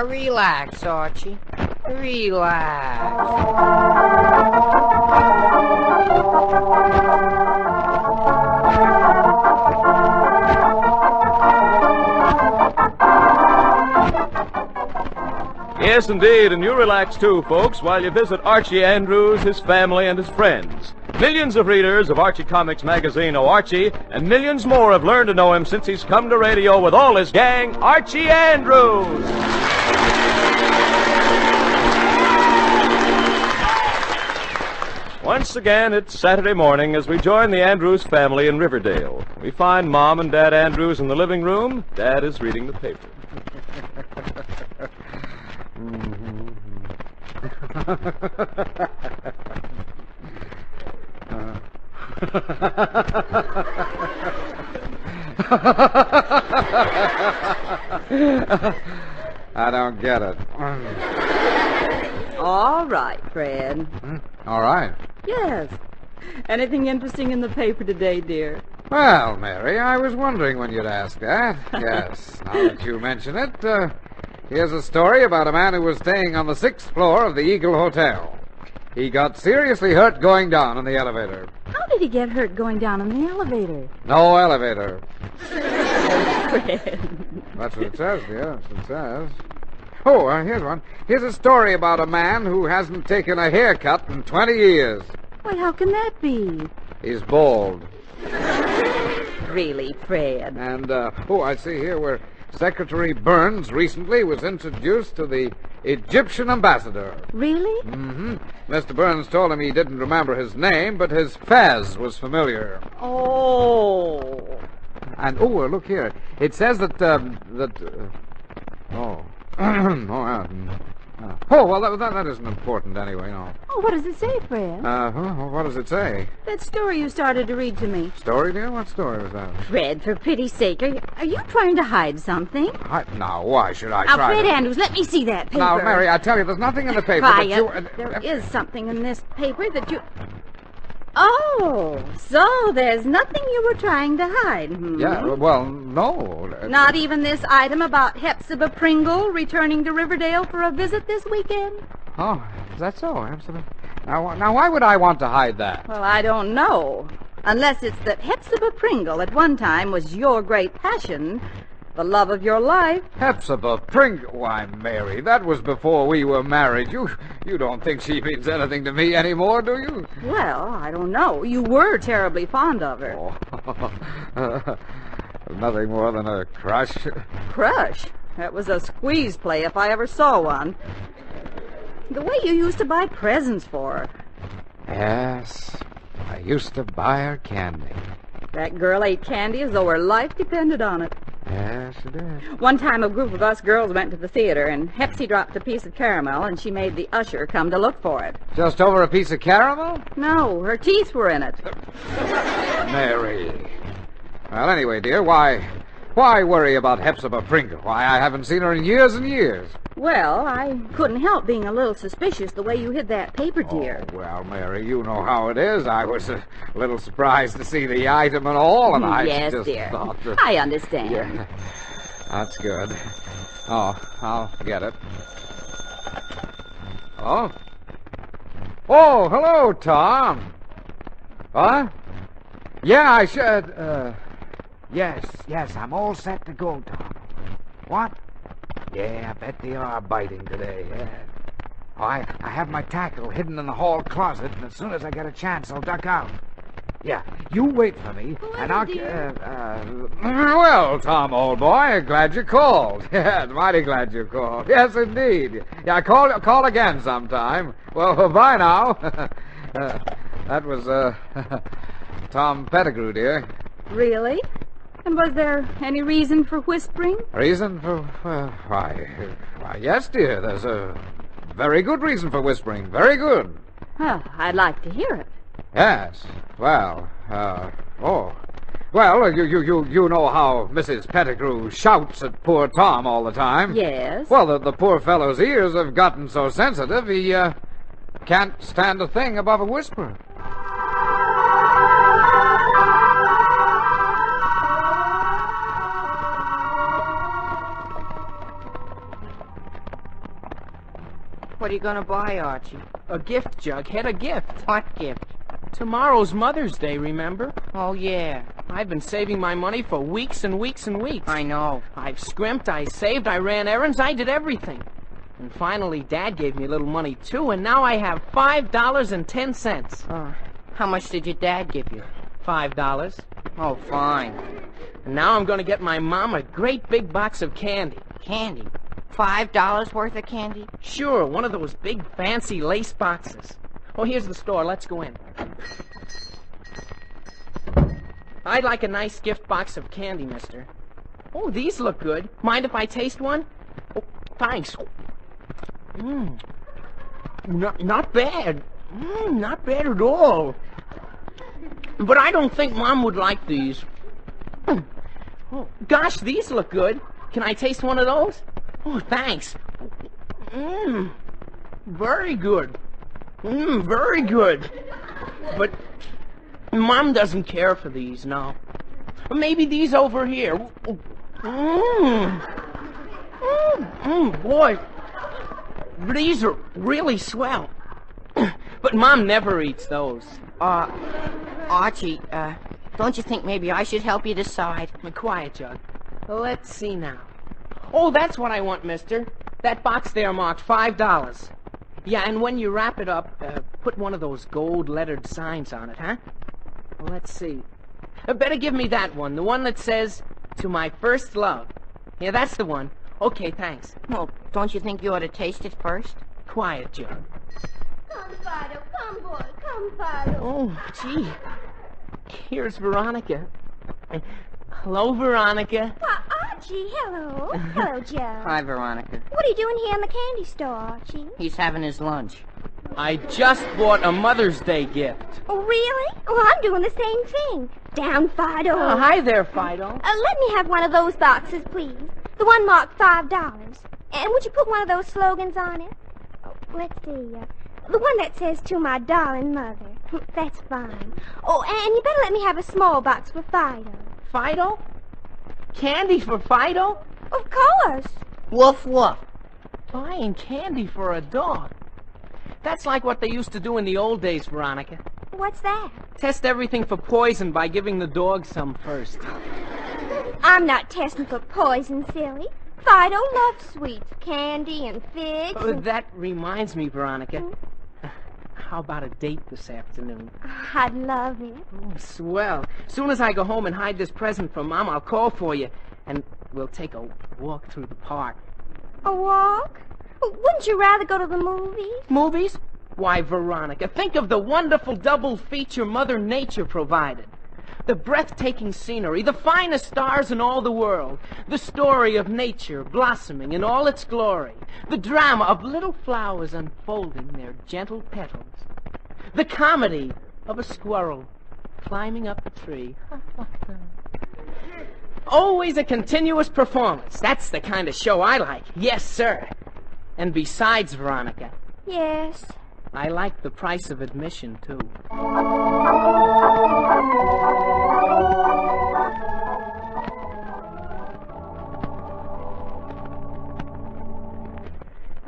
relax, Archie. Relax. Yes, indeed, and you relax too, folks, while you visit Archie Andrews, his family, and his friends. Millions of readers of Archie Comics magazine know Archie, and millions more have learned to know him since he's come to radio with all his gang, Archie Andrews! Once again, it's Saturday morning as we join the Andrews family in Riverdale. We find Mom and Dad Andrews in the living room. Dad is reading the paper. I don't get it. All right, Fred. All right. Yes. Anything interesting in the paper today, dear? Well, Mary, I was wondering when you'd ask that. Yes, now that you mention it, here's a story about a man who was staying on the 6th floor of the Eagle Hotel. He got seriously hurt going down in the elevator. How did he get hurt going down in the elevator? No elevator. Fred. That's what it says, dear. That's what it says. Oh, here's one. Here's a story about a man who hasn't taken a haircut in 20 years. Why, how can that be? He's bald. Really, Fred? And, I see here where Secretary Burns recently was introduced to the Egyptian ambassador. Really? Mm-hmm. Mr. Burns told him he didn't remember his name, but his fez was familiar. Oh. And, look here. It says that. Well, that isn't important anyway, no. Oh, what does it say, Fred? What does it say? That story you started to read to me. Story, dear? What story was that? Fred, for pity's sake, are you trying to hide something? Now, why should I Now, try Fred to... Andrews, let me see that paper. Now, Mary, I tell you, there's nothing in the paper Quiet. that you... There is something in this paper that you... Oh, so there's nothing you were trying to hide, Yeah, well, no. Not even this item about Hepzibah Pringle returning to Riverdale for a visit this weekend? Oh, is that so? Absolutely. Now, why would I want to hide that? Well, I don't know. Unless it's that Hepzibah Pringle at one time was your great passion, the love of your life. Hepzibah Pringle? Why, Mary, that was before we were married. You don't think she means anything to me anymore, do you? Well, I don't know. You were terribly fond of her. Oh. Nothing more than a crush. Crush? That was a squeeze play if I ever saw one. The way you used to buy presents for her. Yes, I used to buy her candy. That girl ate candy as though her life depended on it. Yes, she did. One time a group of us girls went to the theater, and Hepsy dropped a piece of caramel, and she made the usher come to look for it. Just over a piece of caramel? No, her teeth were in it. Mary. Well, anyway, dear, why worry about Hepzibah Pringle? Why, I haven't seen her in years and years. Well, I couldn't help being a little suspicious the way you hid that paper, dear. Oh, well, Mary, you know how it is. I was a little surprised to see the item and all, and I yes, just dear. thought that... I understand. Yeah, that's good. Oh, I'll get it. Oh? Oh, hello, Tom. What? Yeah, I should, Yes, I'm all set to go, Tom. What? Yeah, I bet they are biting today, yeah. Oh, I have my tackle hidden in the hall closet, and as soon as I get a chance, I'll duck out. Yeah, you wait for me, and I'll... well, Tom, old boy, glad you called. Yeah, mighty glad you called. Yes, indeed. Yeah, call again sometime. Well, bye now. That was, Tom Pettigrew, dear. Really? And was there any reason for whispering? Reason for... why, yes, dear, there's a very good reason for whispering. Very good. Oh, I'd like to hear it. Yes. Well, Well, you know how Mrs. Pettigrew shouts at poor Tom all the time. Yes. Well, the poor fellow's ears have gotten so sensitive, he, can't stand a thing above a whisper. What are you gonna buy, Archie? A gift, Jughead, a gift. What gift? Tomorrow's Mother's Day, remember? Oh, yeah. I've been saving my money for weeks and weeks and weeks. I know. I've scrimped, I saved, I ran errands, I did everything. And finally, Dad gave me a little money, too, and now I have $5.10. How much did your dad give you? $5. Oh, fine. And now I'm going to get my mom a great big box of candy. Candy? $5 worth of candy? Sure, one of those big fancy lace boxes. Oh, here's the store. Let's go in. I'd like a nice gift box of candy, mister. Oh, these look good. Mind if I taste one? Oh, thanks. Not bad. Not bad at all. But I don't think Mom would like these. Oh, gosh, these look good. Can I taste one of those? Oh, thanks. Very good. Very good. But Mom doesn't care for these, no. Maybe these over here. Boy, these are really swell. But Mom never eats those. Archie, don't you think maybe I should help you decide? Quiet, Jug. Let's see now. Oh, that's what I want, mister. That box there marked $5. Yeah, and when you wrap it up, put one of those gold-lettered signs on it, huh? Well, let's see. Better give me that one, the one that says, "To my first love." Yeah, that's the one. Okay, thanks. Well, don't you think you ought to taste it first? Quiet, Jug. Come, Fido. Come, boy. Come, Fido. Oh, gee. Here's Veronica. Hello, Veronica. Why, Archie, hello. Hello, Joe. Hi, Veronica. What are you doing here in the candy store, Archie? He's having his lunch. I just bought a Mother's Day gift. Oh, really? Well, I'm doing the same thing. Down, Fido. Oh, hi there, Fido. Let me have one of those boxes, please. The one marked $5. And would you put one of those slogans on it? Oh, let's see. The one that says, "To my darling mother." That's fine. Oh, and you better let me have a small box for Fido. Fido? Candy for Fido? Of course. Woof, woof. Buying candy for a dog. That's like what they used to do in the old days, Veronica. What's that? Test everything for poison by giving the dog some first. I'm not testing for poison, silly. Fido loves sweets, candy and figs. Oh, that reminds me, Veronica. How about a date this afternoon? I'd love it. Oh, swell. Soon as I go home and hide this present from Mom, I'll call for you, and we'll take a walk through the park. A walk? Wouldn't you rather go to the movies? Movies? Why, Veronica, think of the wonderful double feature Mother Nature provided. The breathtaking scenery, the finest stars in all the world, the story of nature blossoming in all its glory, the drama of little flowers unfolding their gentle petals, the comedy of a squirrel climbing up a tree. Always a continuous performance. That's the kind of show I like. Yes, sir. And besides, Veronica, Yes. I like the price of admission, too.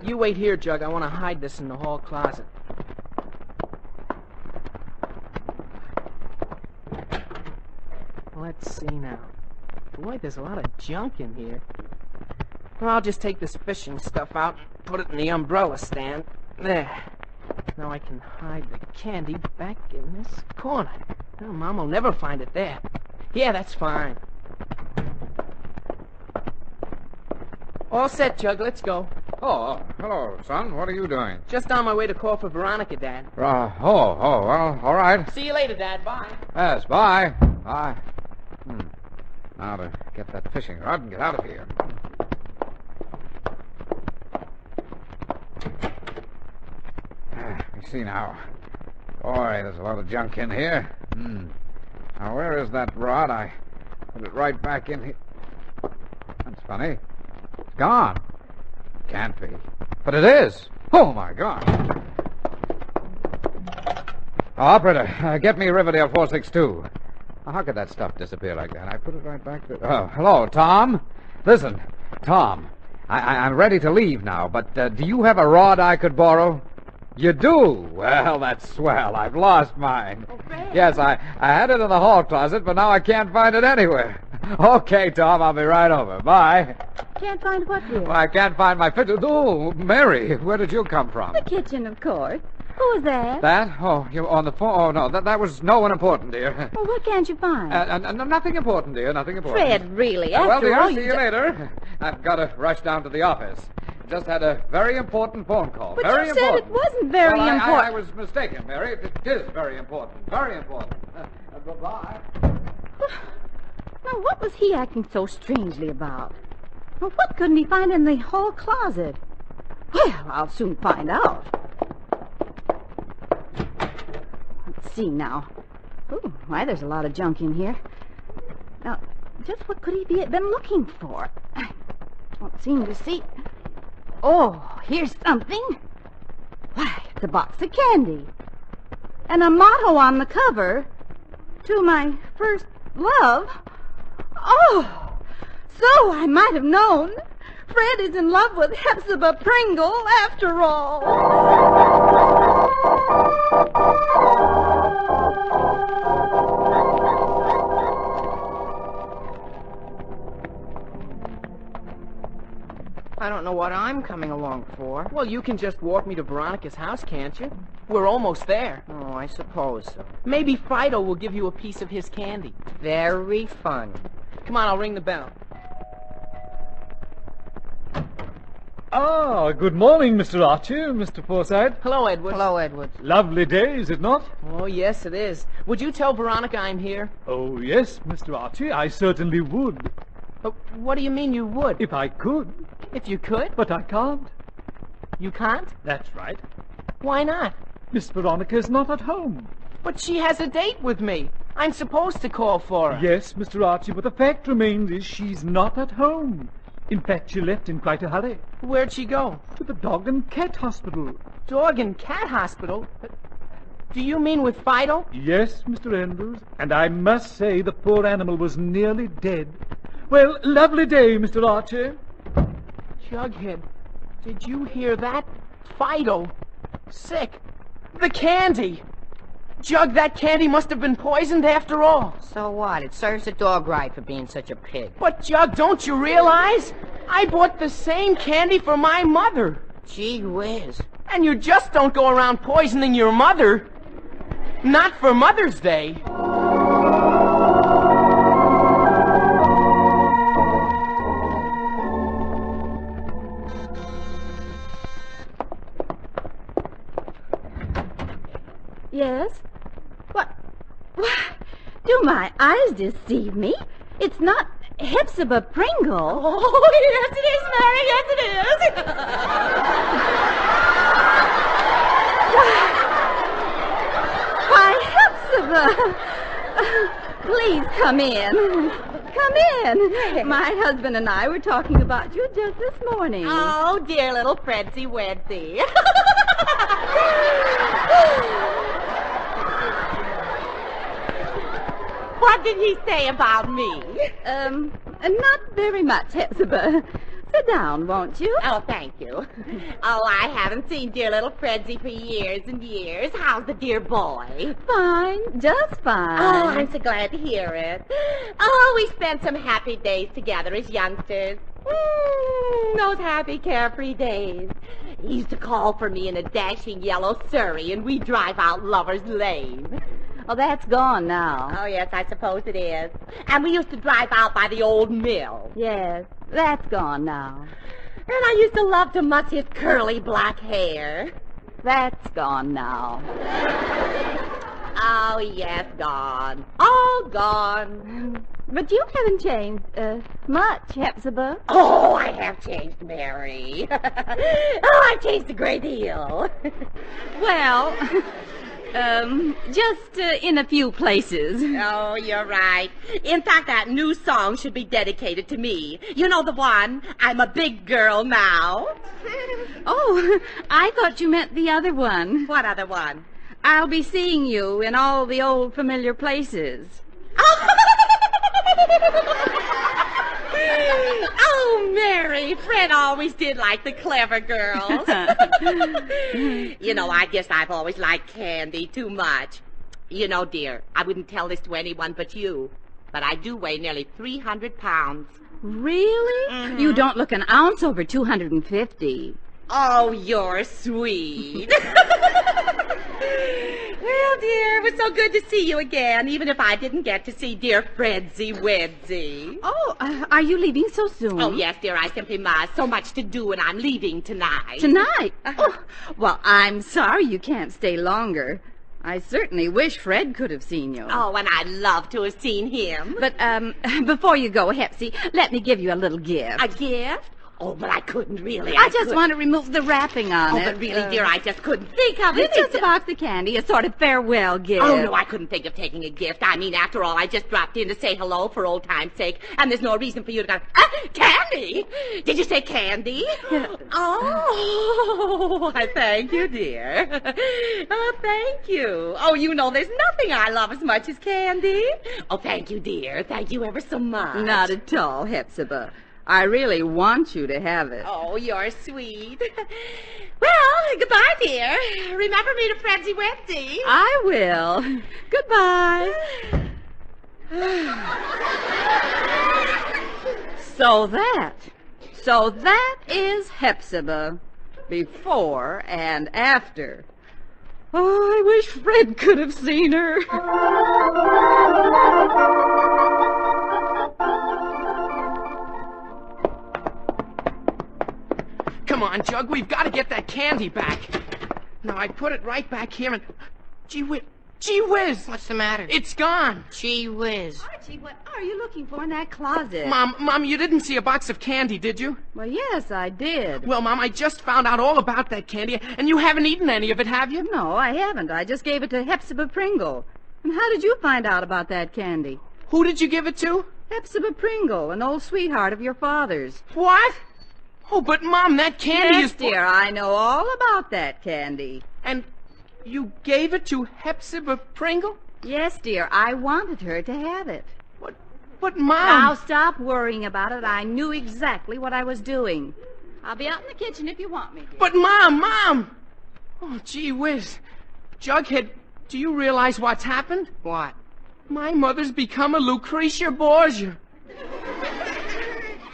You wait here, Jug. I want to hide this in the hall closet. Let's see now. Boy, there's a lot of junk in here. Well, I'll just take this fishing stuff out and put it in the umbrella stand. There. Now I can hide the candy back in this corner. Oh, Mom will never find it there. Yeah, that's fine. All set, Jug. Let's go. Oh, hello, son. What are you doing? Just on my way to call for Veronica, Dad. Well, all right. See you later, Dad. Bye. Yes, bye. Bye. Now to get that fishing rod and get out of here. You see now. Boy, there's a lot of junk in here. Now, where is that rod? I put it right back in here. That's funny. It's gone. Can't be. But it is. Oh, my God. Oh, operator, get me Riverdale 462. How could that stuff disappear like that? I put it right back there. Oh, hello, Tom. Listen, Tom, I'm ready to leave now, but do you have a rod I could borrow? You do? Well, that's swell. I've lost mine. Oh, Fred. Yes, I had it in the hall closet, but now I can't find it anywhere. Okay, Tom, I'll be right over. Bye. Can't find what, dear? Well, I can't find my fiddle. Oh, Mary, where did you come from? The kitchen, of course. Who was that? That? Oh, you on the phone? Oh, no, that was no one important, dear. Well, what can't you find? Nothing important, dear, nothing important. Fred, really, Well, after dear, all, see you later. I've got to rush down to the office. Just had a very important phone call. But very you important. said it wasn't very Well, important. I was mistaken, Mary. It is very important. Very important. Goodbye. Now, what was he acting so strangely about? Well, what couldn't he find in the hall closet? Well, I'll soon find out. Let's see now. Ooh, why, there's a lot of junk in here. Now, just what could he been looking for? I don't seem to see. Oh, here's something. Why, it's a box of candy. And a motto on the cover. To my first love. Oh, so I might have known. Fred is in love with Hepzibah Pringle after all. I don't know what I'm coming along for. Well, you can just walk me to Veronica's house, can't you? We're almost there. Oh, I suppose so. Maybe Fido will give you a piece of his candy. Very fun. Come on, I'll ring the bell. Ah, good morning, Mr. Archie, Mr. Forsythe. Hello, Edward. Hello, Edward. Lovely day, is it not? Oh, yes, it is. Would you tell Veronica I'm here? Oh, yes, Mr. Archie, I certainly would, What do you mean you would? if I could, If you could? but I can't. You can't? That's right. Why not? Miss Veronica is not at home. But she has a date with me. I'm supposed to call for her. Yes, Mr. Archie, but the fact remains is she's not at home. In fact, she left in quite a hurry. Where'd she go? To the dog and cat hospital. Dog and cat hospital? Do you mean with Fido? Yes, Mr. Andrews, and I must say the poor animal was nearly dead. Well, lovely day, Mr. Archie. Jughead, did you hear that? Fido. Sick. The candy. Jug, that candy must have been poisoned after all. So what? It serves the dog right for being such a pig. But, Jug, don't you realize? I bought the same candy for my mother. Gee whiz. And you just don't go around poisoning your mother. Not for Mother's Day. Yes? What? Do my eyes deceive me? It's not Hepzibah Pringle. Oh, yes, it is, Mary. Yes, it is. Why, Hepzibah. Please come in. Come in. My husband and I were talking about you just this morning. Oh, dear little Fredsy Wedsy. What did he say about me? Not very much, Hepzibah. Sit down, won't you? Oh, thank you. Oh, I haven't seen dear little Fredsy for years and years. How's the dear boy? Fine, just fine. Oh, I'm so glad to hear it. Oh, we spent some happy days together as youngsters. Those happy, carefree days. He used to call for me in a dashing yellow Surrey, and we'd drive out Lover's Lane. Oh, that's gone now. Oh, yes, I suppose it is. And we used to drive out by the old mill. Yes, that's gone now. And I used to love to muss his curly black hair. That's gone now. Oh, yes, gone. All gone. But you haven't changed much, Hepzibah. Oh, I have changed, Mary. Oh, I've changed a great deal. Well, just in a few places. Oh, you're right. In fact, that new song should be dedicated to me. You know the one, I'm a big girl now. Oh, I thought you meant the other one. What other one? I'll be seeing you in all the old familiar places. Oh, Mary, Fred always did like the clever girls. You know, I guess I've always liked Candy too much. You know, dear, I wouldn't tell this to anyone but you, but I do weigh nearly 300 pounds. Really? Mhm. You don't look an ounce over 250. Oh, you're sweet. Well, dear, it was so good to see you again, even if I didn't get to see dear Fredsy Wedsy. Oh, are you leaving so soon? Oh, yes, dear, I simply must. So much to do, and I'm leaving tonight. Tonight? Uh-huh. Oh, well, I'm sorry you can't stay longer. I certainly wish Fred could have seen you. Oh, and I'd love to have seen him. But, before you go, Hepsy, let me give you a little gift. A gift? Oh, but I couldn't really. I just want to remove the wrapping on it. Oh, but really, dear, I just couldn't think of it. It's just a box of candy, a sort of farewell gift. Oh, no, I couldn't think of taking a gift. I mean, after all, I just dropped in to say hello for old time's sake, and there's no reason for you to go, candy? Did you say candy? Oh, I thank you, dear. Oh, thank you. Oh, you know, there's nothing I love as much as candy. Oh, thank you, dear. Thank you ever so much. Not at all, Hepzibah. I really want you to have it. Oh, you're sweet. Well, goodbye, dear. Remember me to Fredsy Wedsy. I will. Goodbye. So that is Hepzibah. Before and after. Oh, I wish Fred could have seen her. Come on, Jug, we've got to get that candy back. Now, I put it right back here and... Gee whiz! What's the matter? It's gone! Gee whiz. Archie, what are you looking for in that closet? Mom, you didn't see a box of candy, did you? Well, yes, I did. Well, Mom, I just found out all about that candy, and you haven't eaten any of it, have you? No, I haven't. I just gave it to Hepzibah Pringle. And how did you find out about that candy? Who did you give it to? Hepzibah Pringle, an old sweetheart of your father's. What? Oh, but Mom, that candy Yes, is... dear, I know all about that candy. And you gave it to Hepzibah Pringle? Yes, dear, I wanted her to have it. But Mom... Now, stop worrying about it. I knew exactly what I was doing. I'll be out in the kitchen if you want me, dear. But Mom! Oh, gee whiz. Jughead, do you realize what's happened? What? My mother's become a Lucretia Borgia.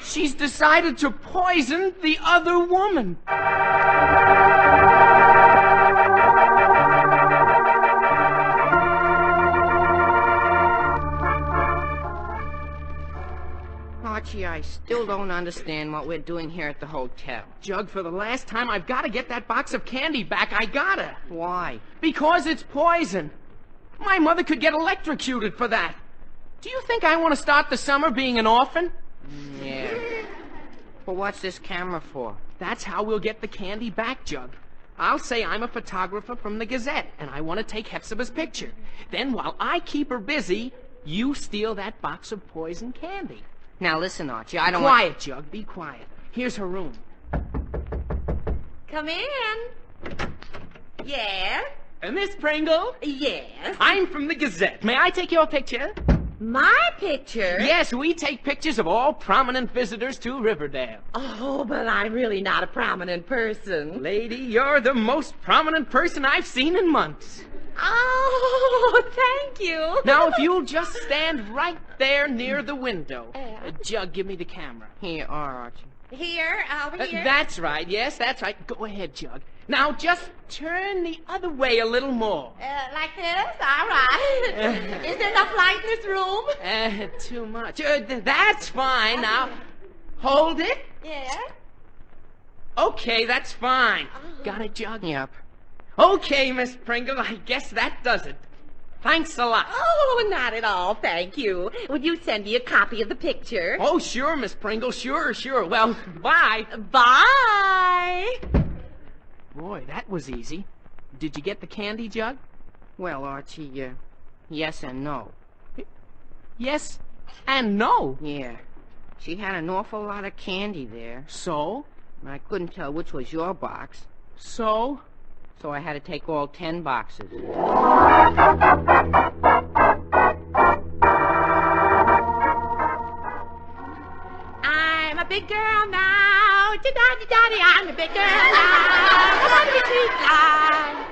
She's decided to poison the other woman. Archie, I still don't understand what we're doing here at the hotel. Jug, for the last time, I've got to get that box of candy back. I gotta. Why? Because it's poison. My mother could get electrocuted for that. Do you think I want to start the summer being an orphan? Yeah. But what's this camera for? That's how we'll get the candy back, Jug. I'll say I'm a photographer from the Gazette, and I want to take Hepzibah's picture. Then, while I keep her busy, you steal that box of poison candy. Now listen, Archie, I don't Quiet, Jug, be quiet. Here's her room. Come in. Yes? Miss Pringle? Yes. I'm from the Gazette. May I take your picture? My picture? Yes, we take pictures of all prominent visitors to Riverdale. Oh, but I'm really not a prominent person. Lady, you're the most prominent person I've seen in months. Oh, thank you. Now, if you'll just stand right there near the window. Jug, give me the camera. Here, Archie. Here, over here. That's right. Yes, that's right. Go ahead, Jug. Now, just turn the other way a little more. Like this? All right. Is there enough light in this room? Too much. That's fine. Now, hold it. Yes. Okay, that's fine. Got it, Jug? Yep. Okay, Miss Pringle, I guess that does it. Thanks a lot. Oh, not at all, thank you. Would you send me a copy of the picture? Oh, sure, Miss Pringle, sure. Well, bye. Bye. Boy, that was easy. Did you get the candy, Jug? Well, Archie, yes and no. Yes and no. Yeah. She had an awful lot of candy there. So? I couldn't tell which was your box. So? So I had to take all 10 boxes. I big girl now. Da-da-da-da-da, I'm a big girl now. Come on, you sweet fly.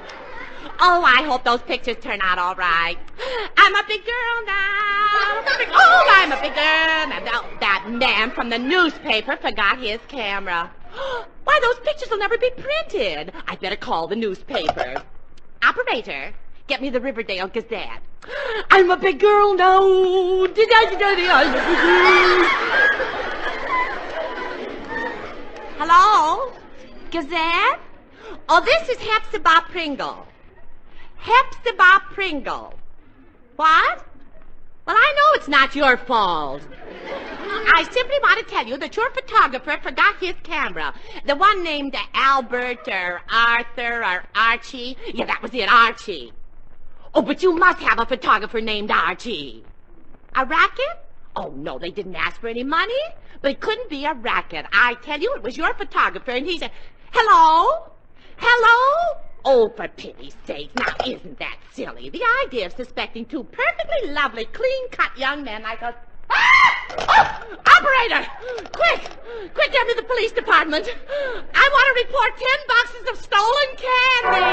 Oh, I hope those pictures turn out all right. I'm a big girl now. Oh, I'm a big girl. Now, that man from the newspaper forgot his camera. Why, those pictures will never be printed. I'd better call the newspaper. Operator, get me the Riverdale Gazette. I'm a big girl now. I'm a big girl. Hello? Gazette? Oh, this is Hepzibah Pringle. Hepzibah Pringle. What? Well, I know it's not your fault. I simply want to tell you that your photographer forgot his camera. The one named Albert or Arthur or Archie. Yeah, that was it, Archie. Oh, but you must have a photographer named Archie. A racket? Oh, no, they didn't ask for any money. But it couldn't be a racket. I tell you, it was your photographer, and he said, hello? Hello? Oh, for pity's sake, now isn't that silly? The idea of suspecting two perfectly lovely, clean-cut young men like us. Ah! Oh! Operator! Quick! Quick, get me to the police department. I want to report 10 boxes of stolen candy.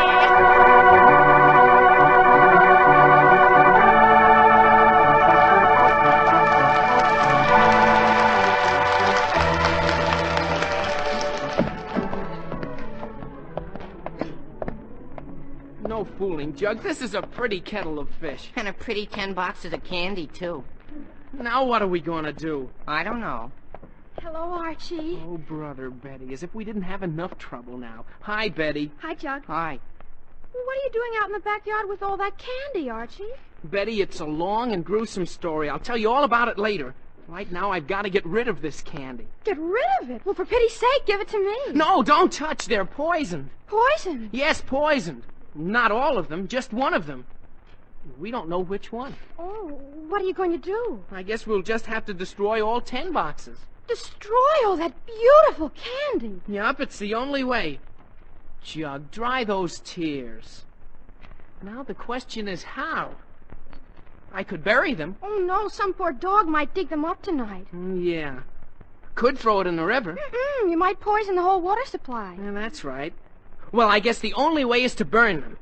No fooling, Jug. This is a pretty kettle of fish. And a pretty 10 boxes of candy, too. Now what are we going to do? I don't know. Hello, Archie. Oh, brother, Betty, as if we didn't have enough trouble now. Hi, Betty. Hi, Jug. Hi. What are you doing out in the backyard with all that candy, Archie? Betty, it's a long and gruesome story. I'll tell you all about it later. Right now, I've got to get rid of this candy. Get rid of it? Well, for pity's sake, give it to me. No, don't touch. They're poisoned. Poison? Yes, poisoned. Not all of them, just one of them. We don't know which one. Oh, what are you going to do? I guess we'll just have to destroy all 10 boxes. Destroy all that beautiful candy. Yup, it's the only way. Jug, dry those tears. Now the question is how? I could bury them. Oh, no, some poor dog might dig them up tonight. Yeah. Could throw it in the river. You might poison the whole water supply. Yeah, that's right. Well, I guess the only way is to burn them.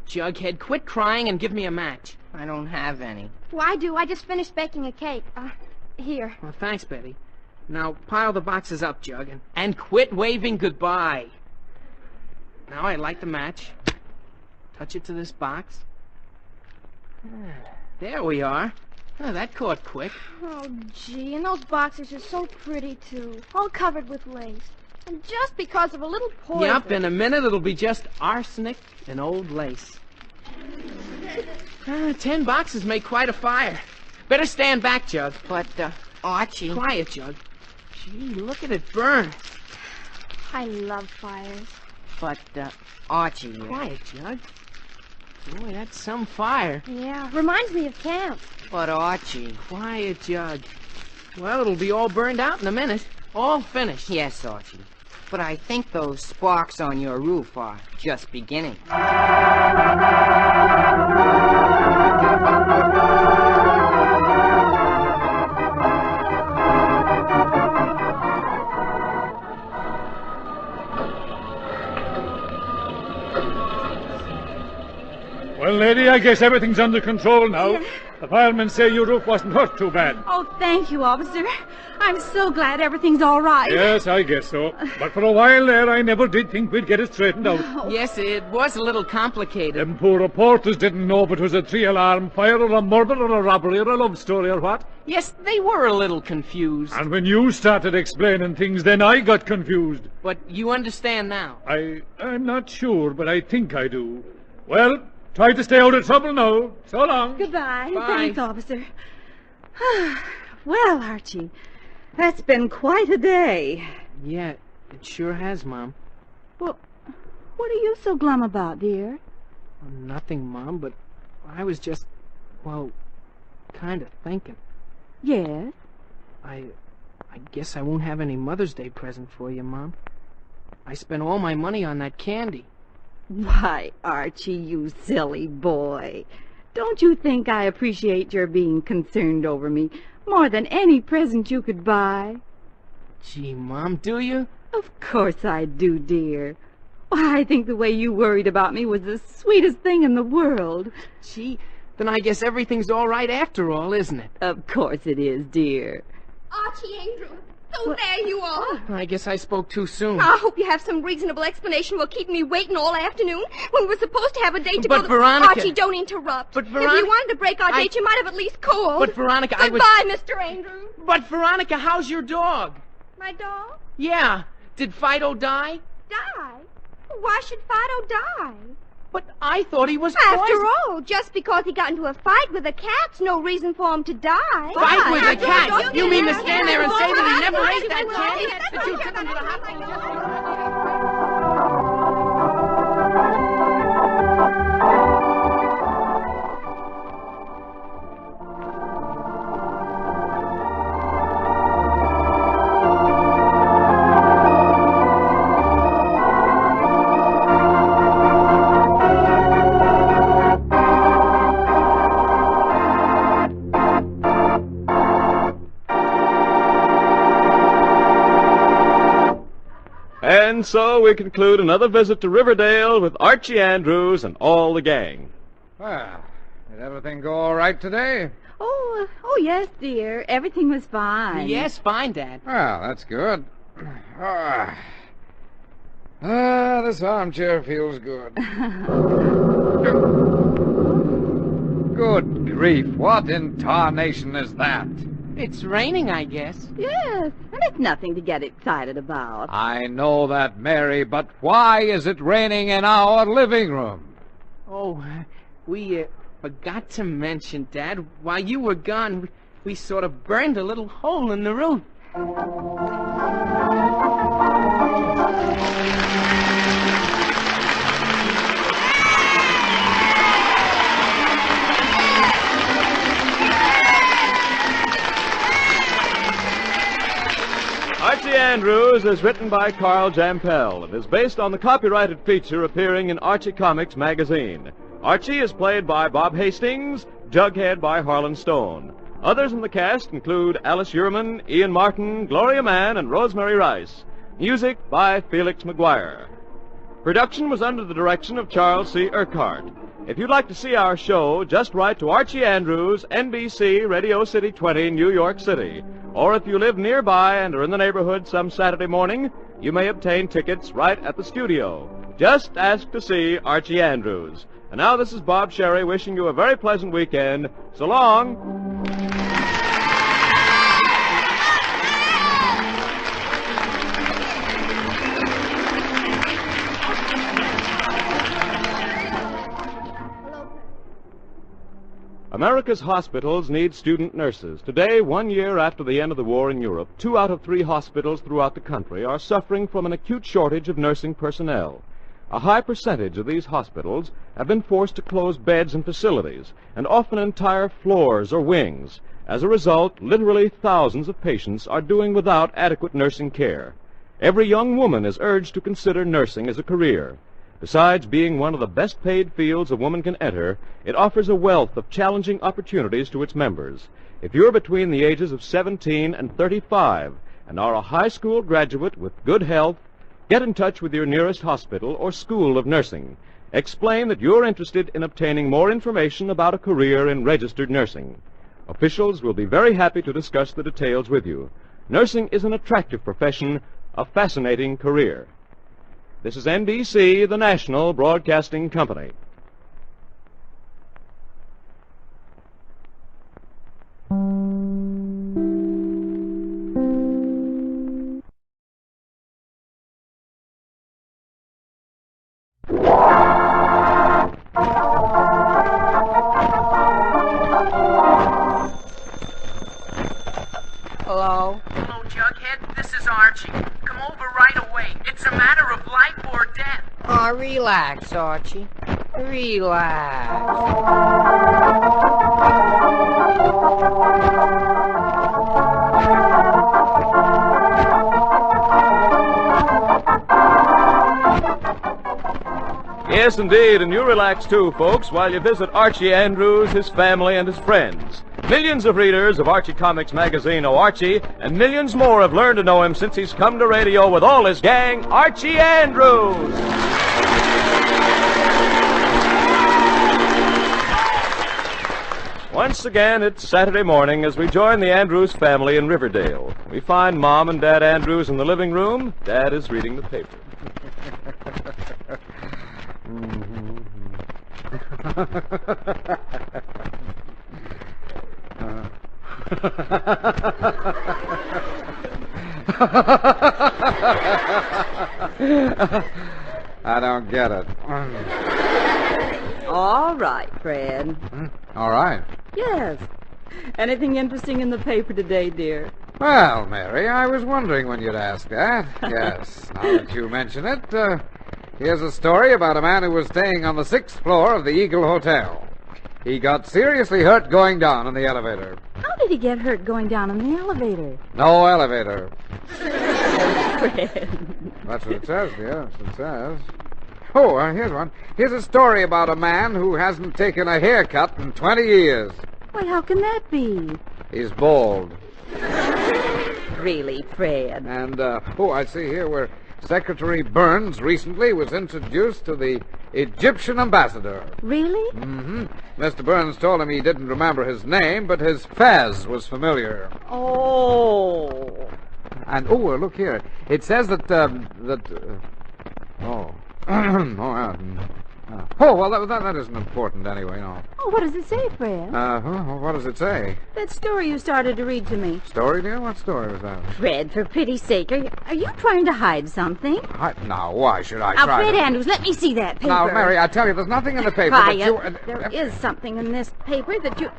Jughead, quit crying and give me a match. I don't have any. Well, I do. I just finished baking a cake. Here. Well, thanks, Betty. Now, pile the boxes up, Jug, and quit waving goodbye. Now I light the match. Touch it to this box. There we are. Oh, that caught quick. Oh, gee, and those boxes are so pretty, too. All covered with lace. And just because of a little poison. Yep, in a minute it'll be just arsenic and old lace. 10 boxes make quite a fire. Better stand back, Jug. But, Archie... Quiet, Jug. Gee, look at it burn. I love fires. But, Archie... Quiet, Jug. Boy, that's some fire. Yeah, reminds me of camp. But, Archie... Quiet, Jug. Well, it'll be all burned out in a minute. All finished. Yes, Archie. But I think those sparks on your roof are just beginning. Well, lady, I guess everything's under control now. The firemen say your roof wasn't hurt too bad. Oh, thank you, officer. I'm so glad everything's all right. Yes, I guess so. But for a while there, I never did think we'd get it straightened out. Yes, it was a little complicated. Them poor reporters didn't know if it was a 3-alarm fire or a murder or a robbery or a love story or what. Yes, they were a little confused. And when you started explaining things, then I got confused. But you understand now. I'm not sure, but I think I do. Well, try to stay out of trouble now. So long. Goodbye. Bye. Thanks, officer. Well, Archie, that's been quite a day. Yeah, it sure has, Mom. Well, what are you so glum about, dear? Nothing, Mom, but I was just, well, kind of thinking. Yes? I guess I won't have any Mother's Day present for you, Mom. I spent all my money on that candy. Why, Archie, you silly boy. Don't you think I appreciate your being concerned over me more than any present you could buy? Gee, Mom, do you? Of course I do, dear. Why, I think the way you worried about me was the sweetest thing in the world. Gee, then I guess everything's all right after all, isn't it? Of course it is, dear. Archie Andrews. So there you are. I guess I spoke too soon. I hope you have some reasonable explanation for keeping me waiting all afternoon when we're supposed to have a date to But go to... Veronica... Archie, don't interrupt. But If Veronica... you wanted to break our date, you might have at least called. But Veronica, I was... Goodbye, Mr. Andrews. But Veronica, how's your dog? My dog? Yeah. Did Fido die? Die? Why should Fido die? But I thought he was After poisoned. all, just because he got into a fight with a cat's no reason for him to die. Fight with a After all, cat? don't You get mean in to there. stand there and say that he never Well, ate that well, candy? well, That you well, took him to the well, hospital just... And so we conclude another visit to Riverdale with Archie Andrews and all the gang. Well, did everything go all right today? Oh, yes, dear. Everything was fine. Yes, fine, Dad. Well, that's good. This armchair feels good. Good grief, what in tarnation is that? It's raining, I guess. Yes, and it's nothing to get excited about. I know that, Mary, but why is it raining in our living room? Oh, we forgot to mention, Dad, while you were gone, we sort of burned a little hole in the roof. Archie Andrews is written by Carl Jampel and is based on the copyrighted feature appearing in Archie Comics magazine. Archie is played by Bob Hastings, Jughead by Harlan Stone. Others in the cast include Alice Uhrman, Ian Martin, Gloria Mann, and Rosemary Rice. Music by Felix McGuire. Production was under the direction of Charles C. Urquhart. If you'd like to see our show, just write to Archie Andrews, NBC, Radio City 20, New York City. Or if you live nearby and are in the neighborhood some Saturday morning, you may obtain tickets right at the studio. Just ask to see Archie Andrews. And now this is Bob Sherry wishing you a very pleasant weekend. So long. America's hospitals need student nurses. Today, 1 year after the end of the war in Europe, 2 out of 3 hospitals throughout the country are suffering from an acute shortage of nursing personnel. A high percentage of these hospitals have been forced to close beds and facilities, and often entire floors or wings. As a result, literally thousands of patients are doing without adequate nursing care. Every young woman is urged to consider nursing as a career. Besides being one of the best-paid fields a woman can enter, it offers a wealth of challenging opportunities to its members. If you're between the ages of 17 and 35 and are a high school graduate with good health, get in touch with your nearest hospital or school of nursing. Explain that you're interested in obtaining more information about a career in registered nursing. Officials will be very happy to discuss the details with you. Nursing is an attractive profession, a fascinating career. This is NBC, the National Broadcasting Company. Hello? Hello, Jughead. This is Archie. Come over right away. It's a matter of life or death. Oh, relax, Archie. Relax. Yes, indeed, and you relax too, folks, while you visit Archie Andrews, his family, and his friends. Millions of readers of Archie Comics magazine know Archie, and millions more have learned to know him since he's come to radio with all his gang, Archie Andrews. Once again, it's Saturday morning as we join the Andrews family in Riverdale. We find Mom and Dad Andrews in the living room. Dad is reading the paper. I don't get it. All right, Fred. All right. Yes. Anything interesting in the paper today, dear? Well, Mary, I was wondering when you'd ask that. Yes, now that you mention it, here's a story about a man who was staying on the 6th floor of the Eagle Hotel. He got seriously hurt going down in the elevator. How did he get hurt going down in the elevator? No elevator. Fred. That's what it says, dear. That's what it says. Oh, here's one. Here's a story about a man who hasn't taken a haircut in 20 years. Why, how can that be? He's bald. Really, Fred? And, I see here where Secretary Burns recently was introduced to the Egyptian ambassador. Really? Mm-hmm. Mr. Burns told him he didn't remember his name, but his fez was familiar. Oh. And, look here. It says that. That isn't important anyway, no. Oh, what does it say, Fred? What does it say? That story you started to read to me. Story, dear? What story was that? Fred, for pity's sake, are you trying to hide something? Now, why should I Now, try Fred to... Andrews, let me see that paper. Now, Mary, I tell you, there's nothing in the paper Quiet. that you... There is something in this paper that you...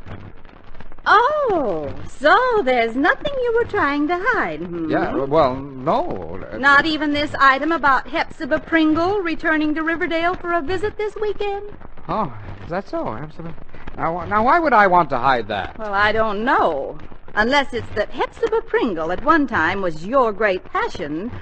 Oh, so there's nothing you were trying to hide, Yeah, well, no. Not even this item about Hepzibah Pringle returning to Riverdale for a visit this weekend? Oh, is that so? Absolutely. Now, why would I want to hide that? Well, I don't know. Unless it's that Hepzibah Pringle at one time was your great passion,